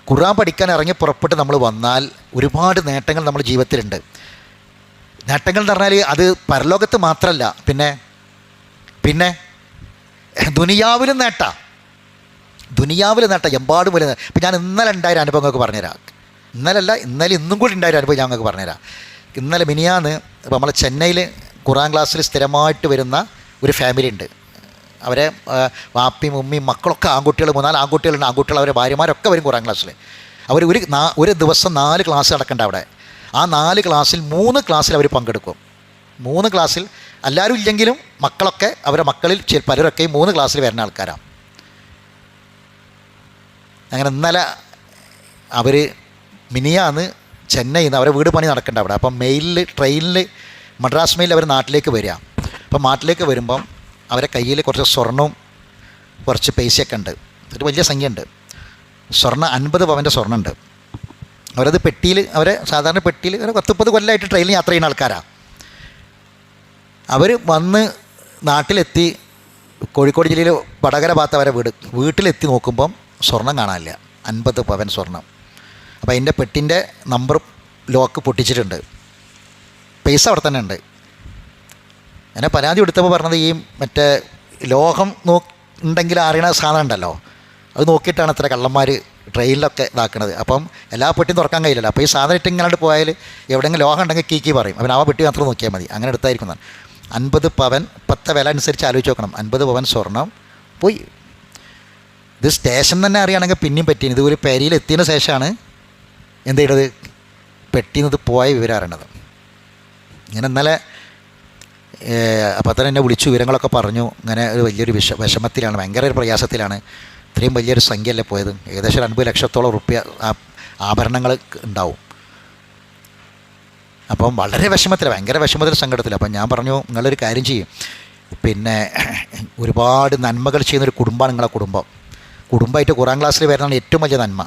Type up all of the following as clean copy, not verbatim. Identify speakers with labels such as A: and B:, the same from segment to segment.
A: ഖുർആൻ പഠിക്കാൻ ഇറങ്ങി പുറപ്പെട്ട് നമ്മൾ വന്നാൽ ഒരുപാട് നേട്ടങ്ങൾ നമ്മുടെ ജീവിതത്തിലുണ്ട്. നേട്ടങ്ങൾ എന്ന് പറഞ്ഞാൽ അത് പരലോകത്ത് മാത്രമല്ല, പിന്നെ ദുനിയാവിലും നേട്ടം. എമ്പാടും വലിയ. ഇപ്പം ഞാൻ ഇന്നലെ ഉണ്ടായ അനുഭവം നിങ്ങൾക്ക് പറഞ്ഞുതരാം. ഇന്നലെ ഇന്നും കൂടി ഉണ്ടായ അനുഭവം ഞാൻ നിങ്ങൾക്ക് പറഞ്ഞുതരാം. ഇന്നലെ മിനിയാന്ന് ഇപ്പോൾ നമ്മളെ ചെന്നൈയിൽ ഖുർആൻ ക്ലാസ്സിൽ സ്ഥിരമായിട്ട് വരുന്ന ഒരു ഫാമിലി ഉണ്ട്. അവരെ വാപ്പിയും ഉമ്മയും മക്കളൊക്കെ ആൺകുട്ടികൾ, 3-4 ആൺകുട്ടികളുണ്ട്. ആൺകുട്ടികൾ അവരെ ഭാര്യമാരൊക്കെ വരും ഖുർആൻ ക്ലാസ്സിൽ. അവർ ഒരു ദിവസം 4 ക്ലാസ് നടക്കേണ്ട അവിടെ. ആ 4 ക്ലാസ്സിൽ 3 ക്ലാസ്സിൽ അവർ പങ്കെടുക്കും. 3 ക്ലാസ്സിൽ എല്ലാവരും ഇല്ലെങ്കിലും മക്കളൊക്കെ അവരെ മക്കളിൽ പലരൊക്കെയും 3 ക്ലാസ്സിൽ വരുന്ന ആൾക്കാരാണ്. അങ്ങനെ ഇന്നലെ അവർ മിനിയാന്ന് ചെന്നൈയിൽ നിന്ന് അവരെ വീട് പണി നടക്കേണ്ട അവിടെ. അപ്പം ട്രെയിനിൽ മദ്രാസ് മെയിലിൽ അവർ നാട്ടിലേക്ക് വരിക. അപ്പം നാട്ടിലേക്ക് വരുമ്പം അവരെ കയ്യിൽ കുറച്ച് സ്വർണവും കുറച്ച് പൈസയൊക്കെ ഉണ്ട്. ഒരു വലിയ സംഖ്യ ഉണ്ട്. 50 പവൻ്റെ സ്വർണ്ണമുണ്ട്. അവരത് സാധാരണ പെട്ടിയിൽ ഒരു 10-30 കൊല്ലമായിട്ട് ട്രെയിനിൽ യാത്ര ചെയ്യുന്ന ആൾക്കാരാണ്. അവർ വന്ന് നാട്ടിലെത്തി, കോഴിക്കോട് ജില്ലയിൽ വടകര ഭാഗത്ത് അവരെ വീട്ടിലെത്തി നോക്കുമ്പം സ്വർണം കാണാനില്ല. 50 പവൻ സ്വർണം. അപ്പോൾ അതിൻ്റെ പെട്ടിൻ്റെ നമ്പർ ലോക്ക് പൊട്ടിച്ചിട്ടുണ്ട്. പൈസ അവിടെ തന്നെ ഉണ്ട്. എന്നെ പരാതി കൊടുത്തപ്പോൾ പറഞ്ഞത് ഈ മറ്റേ ലോഹം ഉണ്ടെങ്കിൽ അറിയണ സാധനം ഉണ്ടല്ലോ, അത് നോക്കിയിട്ടാണ് ഇത്ര കള്ളന്മാർ ട്രെയിനിലൊക്കെ ഇതാക്കുന്നത്. അപ്പം എല്ലാ പെട്ടിയും തുറക്കാൻ കഴിയില്ലല്ലോ. അപ്പോൾ ഈ സാധനം ഇട്ട് ഇങ്ങനെ പോയാൽ എവിടെയെങ്കിലും ലോഹം ഉണ്ടെങ്കിൽ കീക്കി പറയും. അവൻ ആ പെട്ടി മാത്രം നോക്കിയാൽ മതി. അങ്ങനെ എടുത്തായിരിക്കുന്നതാണ്. 50 പവൻ, 10 വില അനുസരിച്ച് ആലോചിച്ച് നോക്കണം. 50 പവൻ സ്വർണം പോയി. ഇത് സ്റ്റേഷൻ തന്നെ അറിയുകയാണെങ്കിൽ പിന്നെയും പറ്റിയത്. ഇത് ഒരു പെരിയിൽ എത്തിയതിന് ശേഷമാണ് എന്ത് ചെയ്യണത്, പെട്ടിന്നത് പോയ വിവരം അറിയണത്. ഇങ്ങനെ ഇന്നലെ അപ്പോൾ തന്നെ എന്നെ വിളിച്ചു, വിവരങ്ങളൊക്കെ പറഞ്ഞു. ഇങ്ങനെ ഒരു വലിയൊരു വിഷമത്തിലാണ്, ഭയങ്കര ഒരു പ്രയാസത്തിലാണ്. ഇത്രയും വലിയൊരു സംഖ്യയല്ലേ പോയത്. ഏകദേശം 50 ലക്ഷത്തോളം റുപ്യ ആഭരണങ്ങൾ ഉണ്ടാവും. അപ്പം വളരെ വിഷമത്തിൽ, ഭയങ്കര വിഷമത്തിൽ, സങ്കടത്തിൽ. അപ്പം ഞാൻ പറഞ്ഞു, നിങ്ങളൊരു കാര്യം ചെയ്യും, ഒരുപാട് നന്മകൾ ചെയ്യുന്നൊരു കുടുംബമാണ് നിങ്ങളെ കുടുംബമായിട്ട് ഖുർആൻ ക്ലാസ്സിൽ വരുന്നതാണ് ഏറ്റവും വലിയ നന്മ.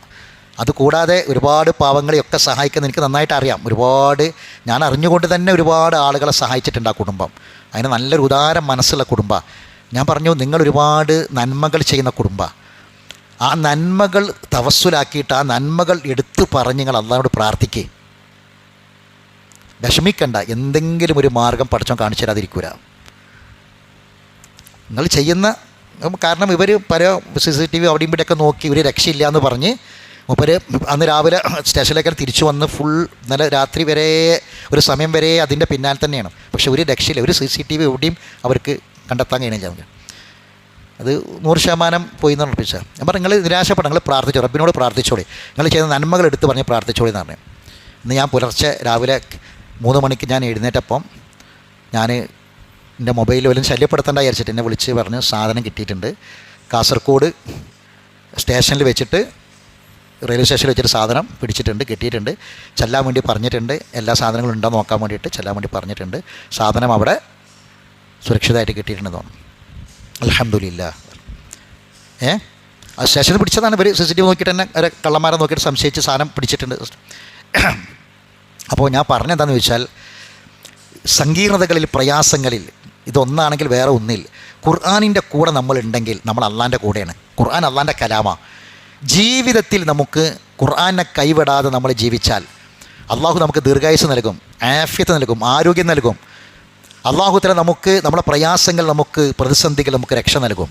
A: അതുകൂടാതെ ഒരുപാട് പാവങ്ങളെയൊക്കെ സഹായിക്കുന്ന എനിക്ക് നന്നായിട്ട് അറിയാം. ഞാൻ അറിഞ്ഞുകൊണ്ട് തന്നെ ഒരുപാട് ആളുകളെ സഹായിച്ചിട്ടുണ്ട് ആ കുടുംബം. അതിന് നല്ലൊരു ഉദാര മനസ്സുള്ള കുടുംബമാണ്. ഞാൻ പറഞ്ഞു, നിങ്ങൾ ഒരുപാട് നന്മകൾ ചെയ്യുന്ന കുടുംബമാണ്. ആ നന്മകൾ തവസ്സുലാക്കിയിട്ട് ആ നന്മകൾ എടുത്തു പറഞ്ഞ് നിങ്ങൾ അള്ളാഹുവോട് പ്രാർത്ഥിക്കുക. വിഷമിക്കണ്ട, എന്തെങ്കിലും ഒരു മാർഗം പടച്ചോൻ കാണിച്ചു തരാതിരിക്കൂല. നിങ്ങൾ ചെയ്യുന്ന കാരണം ഇവർ പല CCTV അവിടെയും ഇവിടെയൊക്കെ നോക്കി ഒരു രക്ഷയില്ല എന്ന് പറഞ്ഞ് അന്ന് രാവിലെ സ്റ്റേഷനിലേക്ക് തിരിച്ചു വന്ന് ഇന്നലെ രാത്രി വരെ ഒരു സമയം വരെ അതിൻ്റെ പിന്നാലെ തന്നെയാണ്. പക്ഷേ ഒരു രക്ഷയില്ല. ഒരു CCTV എവിടെയും അവർക്ക് കണ്ടെത്താൻ കഴിയണില്ല. അത് 100% പോയി എന്ന് ഉറപ്പിച്ചാൽ. ഞാൻ പറഞ്ഞു, നിങ്ങൾ നിരാശപ്പെടണം, നിങ്ങൾ പ്രാർത്ഥിച്ചോ, റബ്ബിനോട് പ്രാർത്ഥിച്ചോളി, നിങ്ങൾ ചെയ്യുന്ന നന്മകൾ എടുത്ത് പറഞ്ഞ് പ്രാർത്ഥിച്ചോളി എന്ന് പറഞ്ഞു. ഇന്ന് ഞാൻ പുലർച്ചെ രാവിലെ 3 മണിക്ക് ഞാൻ എഴുന്നേറ്റപ്പം ഞാൻ എൻ്റെ മൊബൈലിൽ വല്ലതും ശല്യപ്പെടുത്തേണ്ട വിചാരിച്ചിട്ട് എന്നെ വിളിച്ച് പറഞ്ഞ് സാധനം കിട്ടിയിട്ടുണ്ട്. കാസർഗോഡ് സ്റ്റേഷനിൽ വെച്ചിട്ട്, റെയിൽവേ സ്റ്റേഷനിൽ വെച്ചിട്ട് സാധനം പിടിച്ചിട്ടുണ്ട്, കിട്ടിയിട്ടുണ്ട്. ചെല്ലാൻ വേണ്ടി പറഞ്ഞിട്ടുണ്ട്. എല്ലാ സാധനങ്ങളും ഉണ്ടോ നോക്കാൻ വേണ്ടിയിട്ട് ചെല്ലാൻ വേണ്ടി പറഞ്ഞിട്ടുണ്ട്. സാധനം അവിടെ സുരക്ഷിതമായിട്ട് കിട്ടിയിട്ടുണ്ടെന്ന് തോന്നുന്നു. അൽഹംദുലില്ലാ. ആ സ്റ്റേഷനിൽ പിടിച്ചതാണ്. ഇവർ CCTV നോക്കിയിട്ട് തന്നെ കള്ളന്മാരെ നോക്കിയിട്ട് സംശയിച്ച് സാധനം പിടിച്ചിട്ടുണ്ട്. അപ്പോൾ ഞാൻ പറഞ്ഞെന്താണെന്ന് ചോദിച്ചാൽ, സങ്കീർണതകളിൽ, പ്രയാസങ്ങളിൽ ഇതൊന്നാണെങ്കിൽ വേറെ ഒന്നിൽ ഖുർആനിൻ്റെ കൂടെ നമ്മളുണ്ടെങ്കിൽ നമ്മൾ അള്ളാൻ്റെ കൂടെയാണ്. ഖുർആൻ അള്ളാൻ്റെ കലാമാണ്. ജീവിതത്തിൽ നമുക്ക് ഖുർആനെ കൈവിടാതെ നമ്മൾ ജീവിച്ചാൽ അള്ളാഹു നമുക്ക് ദീർഘായുസ് നൽകും, ആഫിയത്ത് നൽകും, ആരോഗ്യം നൽകും. അള്ളാഹു തആല നമുക്ക് നമ്മുടെ പ്രയാസങ്ങൾ, നമുക്ക് പ്രതിസന്ധികൾ നമുക്ക് രക്ഷ നൽകും.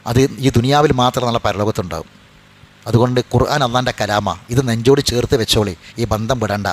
A: അത് ഈ ദുനിയാവിൽ മാത്രം നല്ല പരലോകത്തുണ്ടാകും. അതുകൊണ്ട് ഖുർആൻ അള്ളാൻ്റെ കലാമ. ഇത് നെഞ്ചോട് ചേർത്ത് വെച്ചോളി, ഈ ബന്ധം വിടണ്ട.